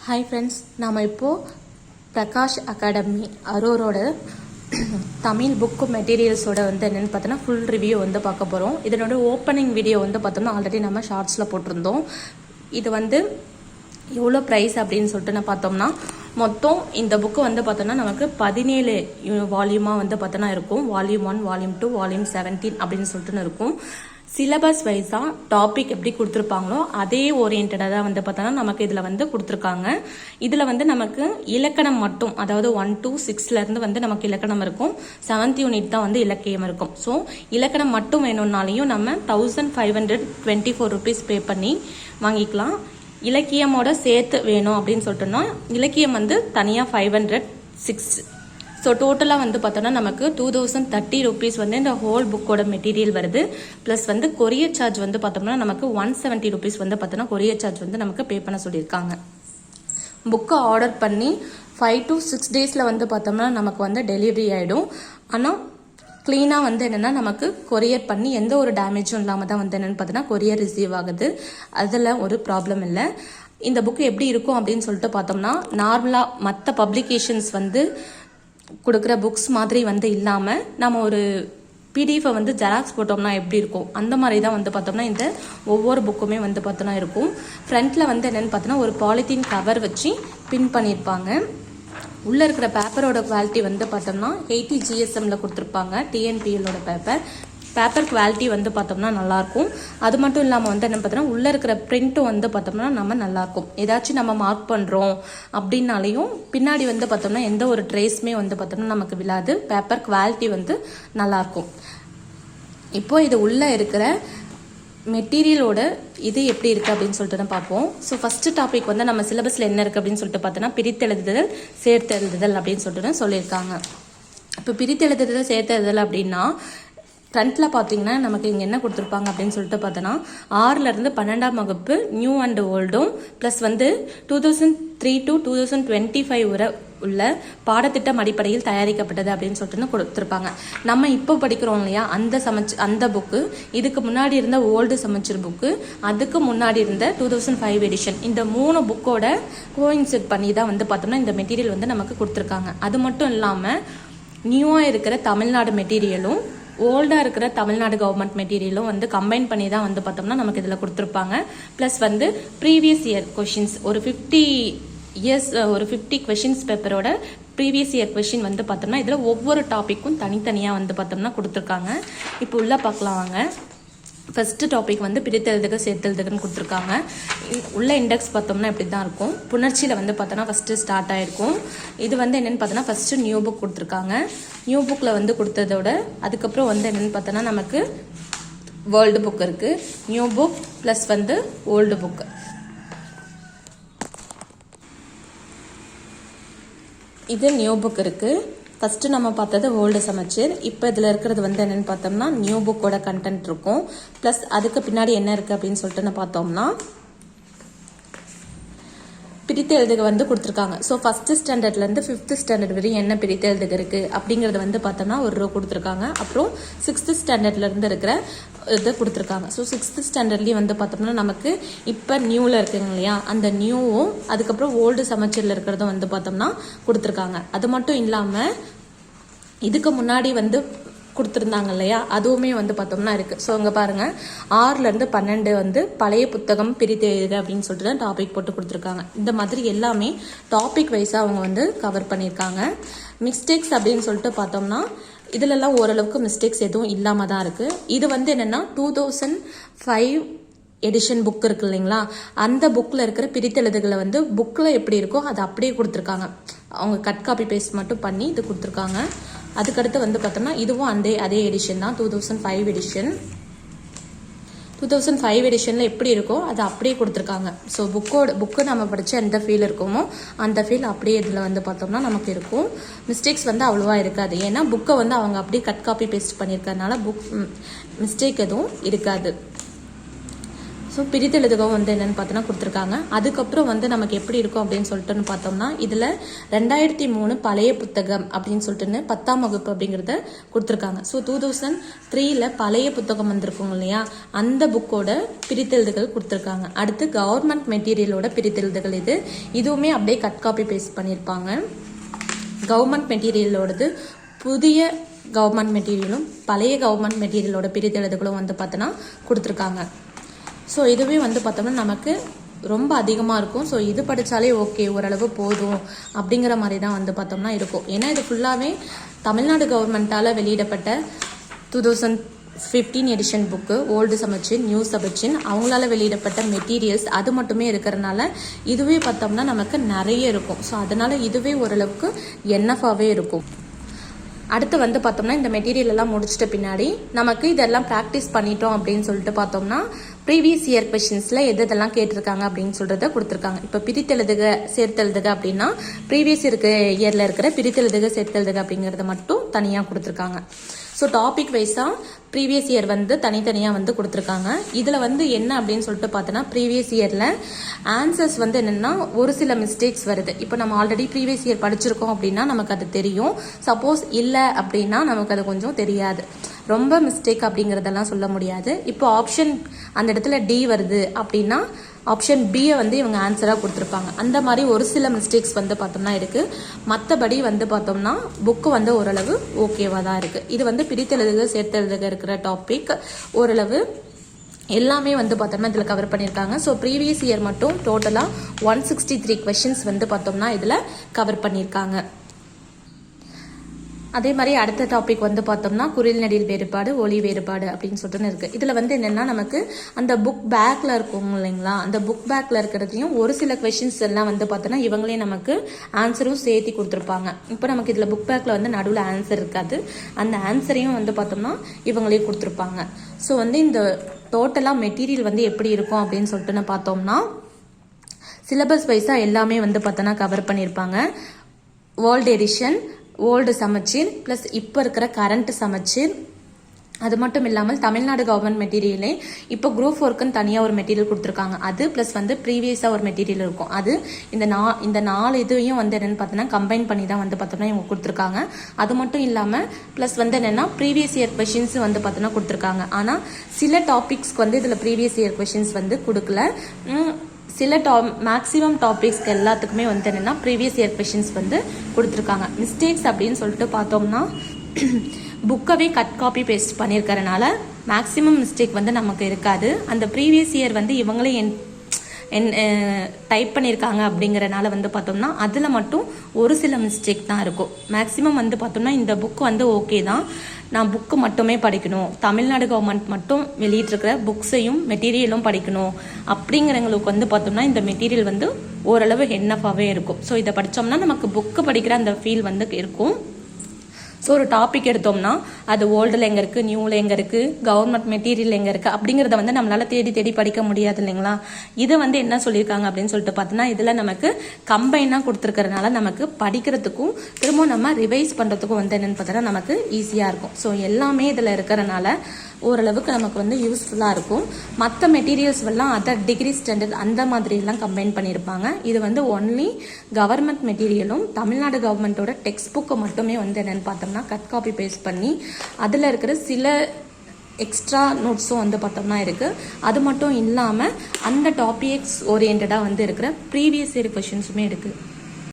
Hi friends, நாம் இப்போது Prakash academy அரூரோட Tamil book மெட்டீரியல்ஸோட என்னென்னு பார்த்தோன்னா ஃபுல் ரிவ்யூ பார்க்க போகிறோம். இதனோட ஓப்பனிங் வீடியோ பார்த்தோம்னா ஆல்ரெடி நம்ம ஷார்ட்ஸில் போட்டிருந்தோம். இது எவ்வளோ ப்ரைஸ் அப்படின்னு சொல்லிட்டு பார்த்தோம்னா மொத்தம் இந்த புக்கு பார்த்தோன்னா நமக்கு 17 வால்யூமாக பார்த்தோன்னா இருக்கும். வால்யூம் 1, வால்யூம் 2, வால்யூம் 17 அப்படின்னு சொல்லிட்டு இருக்கும். சிலபஸ் வைஸாக டாபிக் எப்படி கொடுத்துருப்பாங்களோ அதே ஓரியன்டாக தான் பார்த்தோன்னா நமக்கு இதில் கொடுத்துருக்காங்க. இதில் நமக்கு இலக்கணம் மட்டும், அதாவது 1 to 6லேருந்து நமக்கு இலக்கணம் இருக்கும். 7th யூனிட் தான் இலக்கியம் இருக்கும். ஸோ இலக்கணம் மட்டும் வேணும்னாலையும் நம்ம 1524 ருபீஸ் பே பண்ணி வாங்கிக்கலாம். இலக்கியமோட சேர்த்து வேணும் அப்படின்னு சொல்லிட்டோம்னா இலக்கியம் தனியாக 506. ஸோ டோட்டலாக பார்த்தோன்னா நமக்கு 2030 ருபீஸ் இந்த ஹோல் புக்கோட மெட்டீரியல் வருது. ப்ளஸ் கொரியர் சார்ஜ் பார்த்தோம்னா நமக்கு 170 ருபீஸ் பார்த்தோன்னா கொரியர் சார்ஜ் நமக்கு பே பண்ண சொல்லியிருக்காங்க. புக்கை ஆர்டர் பண்ணி 5 to 6 டேஸில் பார்த்தோம்னா நமக்கு டெலிவரி ஆகிடும். ஆனால் க்ளீனாக என்னென்னா நமக்கு கொரியர் பண்ணி எந்த ஒரு டேமேஜும் இல்லாமல் தான் என்னென்னு பார்த்தோன்னா கொரியர் ரிசீவ் ஆகுது. அதில் ஒரு ப்ராப்ளம் இல்லை. இந்த புக்கு எப்படி இருக்கும் அப்படின்னு சொல்லிட்டு பார்த்தோம்னா நார்மலாக மற்ற பப்ளிகேஷன்ஸ் கொடுக்குற புக்ஸ் மாதிரி இல்லாமல் நம்ம ஒரு பிடிஎஃபை ஜெராக்ஸ் போட்டோம்னா எப்படி இருக்கும் அந்த மாதிரி தான் பார்த்தோம்னா இந்த ஒவ்வொரு புக்குமே பார்த்தோன்னா இருக்கும். ஃப்ரண்ட்டில் என்னென்னு பார்த்தோன்னா ஒரு பாலித்தீன் கவர் வச்சு பின் பண்ணியிருப்பாங்க. உள்ளே இருக்கிற பேப்பரோட குவாலிட்டி பார்த்தோம்னா 80 GSMல கொடுத்துருப்பாங்க. டிஎன்பிஎல்லோட பேப்பர் குவாலிட்டி பார்த்தோம்னா நல்லாயிருக்கும். அது மட்டும் இல்லாமல் என்ன பார்த்தோம்னா உள்ளே இருக்கிற பிரிண்ட்டும் பார்த்தோம்னா நம்ம நல்லாயிருக்கும். ஏதாச்சும் நம்ம மார்க் பண்ணுறோம் அப்படின்னாலையும் பின்னாடி பார்த்தோம்னா எந்த ஒரு ட்ரேஸுமே பார்த்தோம்னா நமக்கு விழாது. பேப்பர் குவாலிட்டி நல்லாயிருக்கும். இப்போது இது உள்ளே இருக்கிற மெட்டீரியலோட இது எப்படி இருக்குது அப்படின்னு சொல்லிட்டு தான் பார்ப்போம். ஸோ ஃபஸ்ட்டு டாபிக் நம்ம சிலபஸில் என்ன இருக்குது அப்படின்னு சொல்லிட்டு பார்த்தோன்னா பிரித்தெழுதுதல், சேர்த்தெழுதுதல் அப்படின்னு சொல்லிட்டு சொல்லியிருக்காங்க. இப்போ பிரித்தெழுதுதல், சேர்த்தெழுதுதல் அப்படின்னா ஃப்ரண்ட்டில் பார்த்தீங்கன்னா நமக்கு இங்கே என்ன கொடுத்துருப்பாங்க அப்படின்னு சொல்லிட்டு பார்த்தோன்னா 6லேருந்து 12ஆம் வகுப்பு நியூ அண்ட் ஓல்டும் ப்ளஸ் 2003 to 2025 வரை உள்ள பாடத்திட்டம் அடிப்படையில் தயாரிக்கப்பட்டது அப்படின்னு சொல்லிட்டு கொடுத்துருப்பாங்க. நம்ம இப்போ படிக்கிறோம் இல்லையா அந்த புக்கு, இதுக்கு முன்னாடி இருந்த ஓல்டு சமச்சீர் புக்கு, அதுக்கு முன்னாடி இருந்த 2005 எடிஷன், இந்த 3 புக்கோட கோயின்சிட் பண்ணி தான் பார்த்தோம்னா இந்த மெட்டீரியல் நமக்கு கொடுத்துருக்காங்க. அது மட்டும் இல்லாமல் நியூவாக இருக்கிற தமிழ்நாடு மெட்டீரியலும் ஓல்டாக இருக்கிற தமிழ்நாடு கவர்மெண்ட் மெட்டீரியலும் கம்பைன் பண்ணி தான் பார்த்தோம்னா நமக்கு இதில் கொடுத்துருப்பாங்க. ப்ளஸ் ப்ரீவியஸ் இயர் கொஷின்ஸ் ஒரு 50 கொஷின்ஸ் பேப்பரோட ப்ரீவியஸ் இயர் கொஷின் பார்த்தோம்னா இதில் ஒவ்வொரு டாப்பிக்கும் தனித்தனியாக பார்த்தோம்னா கொடுத்துருக்காங்க. இப்போ உள்ள பார்க்கலாம் வாங்க. ஃபஸ்ட்டு டாபிக் பிரித்தெழுதுக, சேர்த்தெழுதுகன்னு கொடுத்துருக்காங்க. உள்ள இண்டெக்ஸ் பார்த்தோம்னா இப்படி தான் இருக்கும். புணர்ச்சியில் பார்த்தோன்னா ஃபஸ்ட்டு ஸ்டார்ட் ஆகிருக்கும். இது என்னென்னு பார்த்தோன்னா ஃபஸ்ட்டு நியூ புக் கொடுத்துருக்காங்க. நியூ புக்கில் கொடுத்ததோட அதுக்கப்புறம் என்னென்னு பார்த்தோன்னா நமக்கு வேர்ல்டு புக் இருக்குது. New book plus old book. இது நியூ புக் இருக்குது. ஃபஸ்ட்டு நம்ம பார்த்தது ஓல்டு சமச்சீர். இப்போ இதில் இருக்கிறது என்னென்னு பார்த்தோம்னா நியூ புக்கோட கண்டென்ட் இருக்கும். ப்ளஸ் அதுக்கு பின்னாடி என்ன இருக்குது அப்படின்னு சொல்லிட்டு பார்த்தோம்னா பிரித்து எழுதுக கொடுத்துருக்காங்க. ஸோ ஃபஸ்ட்டு ஸ்டாண்டர்ட்லேருந்து 5th ஸ்டாண்டர்ட் வரையும் என்ன பிரித்து எழுதுக இருக்குது அப்படிங்கிறது பார்த்தோம்னா ஒரு ரோ கொடுத்துருக்காங்க. அப்புறம் 6th ஸ்டாண்டர்ட்லேருந்து இருக்கிற இதை கொடுத்துருக்காங்க. ஸோ 6th ஸ்டாண்டர்ட்லேயும் பார்த்தோம்னா நமக்கு இப்போ நியூவில் இருக்குங்க இல்லையா, அந்த நியூவும் அதுக்கப்புறம் ஓல்டு சமச்சீரில் இருக்கிறதும் பார்த்தோம்னா கொடுத்துருக்காங்க. அது மட்டும் இல்லாமல் இதுக்கு முன்னாடி கொடுத்துருந்தாங்க இல்லையா, அதுவுமே பார்த்தோம்னா இருக்குது. ஸோ இங்கே பாருங்கள், 6லேருந்து 12 பழைய புத்தகம் பிரித்து எழுதுக அப்படின்னு சொல்லிட்டு தான் டாபிக் போட்டு கொடுத்துருக்காங்க. இந்த மாதிரி எல்லாமே டாபிக் வைஸாக அவங்க கவர் பண்ணியிருக்காங்க. மிஸ்டேக்ஸ் அப்படின்னு சொல்லிட்டு பார்த்தோம்னா இதிலெல்லாம் ஓரளவுக்கு மிஸ்டேக்ஸ் எதுவும் இல்லாமல் தான் இருக்குது. இது என்னென்னா 2005 எடிஷன் புக் இருக்கு இல்லைங்களா, அந்த புக்கில் இருக்கிற பிரித்தெழுதுகளை புக்கில் எப்படி இருக்கோ அதை அப்படியே கொடுத்துருக்காங்க. அவங்க கட் காப்பி பேஸ்ட் மட்டும் பண்ணி இது கொடுத்துருக்காங்க. அதுக்கடுத்து பார்த்தோம்னா இதுவும் அதே எடிஷன் தான், 2005 எடிஷன். 2005 எடிஷனில் எப்படி இருக்கோ அதை அப்படியே கொடுத்துருக்காங்க. ஸோ புக்கு நம்ம படித்த எந்த ஃபீல் இருக்குமோ அந்த ஃபீல் அப்படியே இதில் பார்த்தோம்னா நமக்கு இருக்கும். மிஸ்டேக்ஸ் அவ்வளோவா இருக்காது. ஏன்னா புக்கை அவங்க அப்படியே கட் காப்பி பேஸ்ட் பண்ணியிருக்கறதுனால புக் மிஸ்டேக் எதுவும் இருக்காது. ஸோ பிரித்தெழுதுகவும் வந்து என்னென்னு பார்த்தோன்னா கொடுத்துருக்காங்க. அதுக்கப்புறம் வந்து நமக்கு எப்படி இருக்கும் அப்படின்னு சொல்லிட்டுன்னு பார்த்தோம்னா இதில் 2003 பழைய புத்தகம் அப்படின்னு சொல்லிட்டுன்னு 10ஆம் வகுப்பு அப்படிங்கிறத கொடுத்துருக்காங்க. ஸோ 2003 பழைய புத்தகம் வந்திருக்கும் இல்லையா, அந்த புக்கோட பிரித்தெழுதுகள் கொடுத்துருக்காங்க. அடுத்து கவர்மெண்ட் மெட்டீரியலோட பிரித்தெழுதுகள் இதுவுமே அப்படியே கட் காப்பி பேஸ்ட் பண்ணியிருப்பாங்க. கவர்மெண்ட் மெட்டீரியலோடது புதிய கவர்மெண்ட் மெட்டீரியலும் பழைய கவர்மெண்ட் மெட்டீரியலோட பிரித்தெழுதுகளும் வந்து பார்த்தோன்னா கொடுத்துருக்காங்க. ஸோ இதுவே வந்து பார்த்தோம்னா நமக்கு ரொம்ப அதிகமாக இருக்கும். ஸோ இது படித்தாலே ஓகே, ஓரளவு போதும் அப்படிங்கிற மாதிரி தான் வந்து பார்த்தோம்னா இருக்கும். ஏன்னா இது ஃபுல்லாகவே தமிழ்நாடு கவர்மெண்ட்டால் வெளியிடப்பட்ட 2015 எடிஷன் புக்கு, ஓல்டு சமச்சீன், நியூ சமச்சீன், அவங்களால வெளியிடப்பட்ட மெட்டீரியல்ஸ் அது மட்டுமே இருக்கிறதுனால இதுவே பார்த்தோம்னா நமக்கு நிறைய இருக்கும். ஸோ அதனால் இதுவே ஓரளவுக்கு என்எஃபாகவே இருக்கும். அடுத்து வந்து பார்த்தோம்னா இந்த மெட்டீரியல் எல்லாம் முடிச்சிட்ட பின்னாடி நமக்கு இதெல்லாம் ப்ராக்டிஸ் பண்ணிட்டோம் அப்படின்னு சொல்லிட்டு பார்த்தோம்னா ப்ரீவியஸ் இயர் கொஷின்ஸில் எதெல்லாம் கேட்டிருக்காங்க அப்படின்னு சொல்கிறத கொடுத்துருக்காங்க. இப்போ பிரித்தெழுதுக சேர்த்தெழுதுக அப்படின்னா ப்ரீவியஸ் இயரில் இருக்கிற பிரித்தெழுதுக சேர்த்தெழுதுக அப்படிங்கிறத மட்டும் தனியாக கொடுத்துருக்காங்க. ஸோ டாபிக் வைஸாக ப்ரீவியஸ் இயர் வந்து தனித்தனியாக வந்து கொடுத்துருக்காங்க. இதில் வந்து என்ன அப்படின்னு சொல்லிட்டு பார்த்தோன்னா ப்ரீவியஸ் இயரில் ஆன்சர்ஸ் வந்து என்னென்னா ஒரு சில மிஸ்டேக்ஸ் வருது. இப்போ நம்ம ஆல்ரெடி ப்ரீவியஸ் இயர் படிச்சிருக்கோம் அப்படின்னா நமக்கு அது தெரியும். சப்போஸ் இல்லை அப்படின்னா நமக்கு அது கொஞ்சம் தெரியாது. ரொம்ப மிஸ்டேக் அப்படிங்கிறதெல்லாம் சொல்ல முடியாது. இப்போ ஆப்ஷன் அந்த இடத்துல டி வருது அப்படின்னா ஆப்ஷன் பியை வந்து இவங்க ஆன்சராக கொடுத்துருப்பாங்க. அந்த மாதிரி ஒரு சில மிஸ்டேக்ஸ் வந்து பார்த்தோம்னா இருக்குது. மற்றபடி வந்து பார்த்தோம்னா புக்கு வந்து ஓரளவு ஓகேவாக தான் இருக்குது. இது வந்து பிரித்தெழுதுக சேர்த்தெழுதுக இருக்கிற டாபிக் ஓரளவு எல்லாமே வந்து பார்த்தோம்னா இதில் கவர் பண்ணியிருக்காங்க. ஸோ ப்ரீவியஸ் இயர் மட்டும் டோட்டலாக 163 கொஷின்ஸ் வந்து பார்த்தோம்னா இதில் கவர் பண்ணியிருக்காங்க. அதே மாதிரி அடுத்த டாபிக் வந்து பார்த்தோம்னா குறில் நெடில் வேறுபாடு, ஒலி வேறுபாடு அப்படின்னு சொல்லிட்டு இருக்குது. இதில் வந்து என்னென்னா நமக்கு அந்த புக் பேக்கில் இருக்கும் இல்லைங்களா, அந்த புக் பேக்கில் இருக்கிறதையும் ஒரு சில கொஷின்ஸ் எல்லாம் வந்து பார்த்தோன்னா இவங்களே நமக்கு ஆன்சரும் சேர்த்து கொடுத்துருப்பாங்க. இப்போ நமக்கு இதில் புக் பேக்கில் வந்து நடுவில் ஆன்சர் இருக்காது, அந்த ஆன்சரையும் வந்து பார்த்தோம்னா இவங்களே கொடுத்துருப்பாங்க. ஸோ வந்து இந்த டோட்டலாக மெட்டீரியல் வந்து எப்படி இருக்கும் அப்படின்னு சொல்லிட்டு பார்த்தோம்னா சிலபஸ் வைஸாக எல்லாமே வந்து பார்த்தோன்னா கவர் பண்ணியிருப்பாங்க. வேர்ல்டு எடிஷன், ஓல்டு சமச்சீர் ப்ளஸ் இப்போ இருக்கிற கரண்ட் சமச்சீர், அது மட்டும் இல்லாமல் தமிழ்நாடு கவர்மெண்ட் மெட்டீரியலே இப்போ குரூப் 4க்குன்னு தனியாக ஒரு மெட்டீரியல் கொடுத்துருக்காங்க. அது ப்ளஸ் வந்து ப்ரீவியஸாக ஒரு மெட்டீரியல் இருக்கும். அது இந்த 4 இதையும் வந்து என்னென்னு பார்த்தோன்னா கம்பைன் பண்ணி தான் வந்து பார்த்தோம்னா இவங்க கொடுத்துருக்காங்க. அது மட்டும் இல்லாமல் ப்ளஸ் வந்து என்னென்னா ப்ரீவியஸ் இயர் கொஷின்ஸ் வந்து பார்த்தோன்னா கொடுத்துருக்காங்க. ஆனால் சில டாபிக்ஸ்க்கு வந்து இதில் ப்ரீவியஸ் இயர் கொஷின்ஸ் வந்து கொடுக்கல. சில மேக்ஸிமம் டாபிக்ஸ்க்கு எல்லாத்துக்குமே வந்து என்னென்னா ப்ரீவியஸ் இயர் கொஷின்ஸ் வந்து கொடுத்துருக்காங்க. மிஸ்டேக்ஸ் அப்படின்னு சொல்லிட்டு பார்த்தோம்னா புக்கவே கட் காப்பி பேஸ்ட் பண்ணியிருக்கறனால மேக்ஸிமம் மிஸ்டேக் வந்து நமக்கு இருக்காது. அந்த ப்ரீவியஸ் இயர் வந்து இவங்களே டைப் பண்ணியிருக்காங்க அப்படிங்கிறனால வந்து பார்த்தோம்னா அதில் மட்டும் ஒரு சில மிஸ்டேக் தான் இருக்கும். மேக்ஸிமம் வந்து பார்த்தோம்னா இந்த புக் வந்து ஓகே தான், நான் புக்கு மட்டுமே படிக்கணும், தமிழ்நாடு கவர்மெண்ட் மட்டும் வெளியிட்டிருக்கிற புக்ஸையும் மெட்டீரியலும் படிக்கணும் அப்படிங்கிறவங்களுக்கு வந்து பார்த்தோம்னா இந்த மெட்டீரியல் வந்து ஓரளவு என்எஃபாகவே இருக்கும். ஸோ இதை படித்தோம்னா நமக்கு புக்கு படிக்கிற அந்த ஃபீல் வந்து இருக்கும். ஸோ ஒரு டாபிக் எடுத்தோம்னா அது ஓல்டில் எங்கே இருக்குது, நியூவில் எங்கே இருக்குது, கவர்மெண்ட் மெட்டீரியல் எங்கே இருக்குது அப்படிங்கிறத வந்து நம்மளால் தேடி படிக்க முடியாது இல்லைங்களா. இதை வந்து என்ன சொல்லியிருக்காங்க அப்படின்னு சொல்லிட்டு பார்த்தோன்னா இதில் நமக்கு கம்பைனாக கொடுத்துருக்கறனால நமக்கு படிக்கிறதுக்கும் திரும்ப நம்ம ரிவைஸ் பண்ணுறதுக்கும் வந்து என்னென்னு பார்த்தோன்னா நமக்கு ஈஸியாக இருக்கும். ஸோ எல்லாமே இதில் இருக்கிறனால ஓரளவுக்கு நமக்கு வந்து யூஸ்ஃபுல்லாக இருக்கும். மற்ற மெட்டீரியல்ஸ் எல்லாம் அதர் டிகிரி ஸ்டாண்டர்ட் அந்த மாதிரிலாம் கம்பைன் பண்ணியிருப்பாங்க. இது வந்து ஒன்லி கவர்மெண்ட் மெட்டீரியலும் தமிழ்நாடு கவர்மெண்ட்டோட டெக்ஸ்ட் புக்கை மட்டுமே வந்து என்னென்னு பார்த்தோம்னா கட் காப்பி பேஸ்ட் பண்ணி அதில் இருக்கிற சில எக்ஸ்ட்ரா நோட்ஸும் வந்து பார்த்தோம்னா இருக்குது. அது மட்டும் இல்லாமல் அந்த டாபிக்ஸ் ஓரியன்டாக வந்து இருக்கிற ப்ரீவியஸ் இயர் கொஷின்ஸுமே இருக்குது.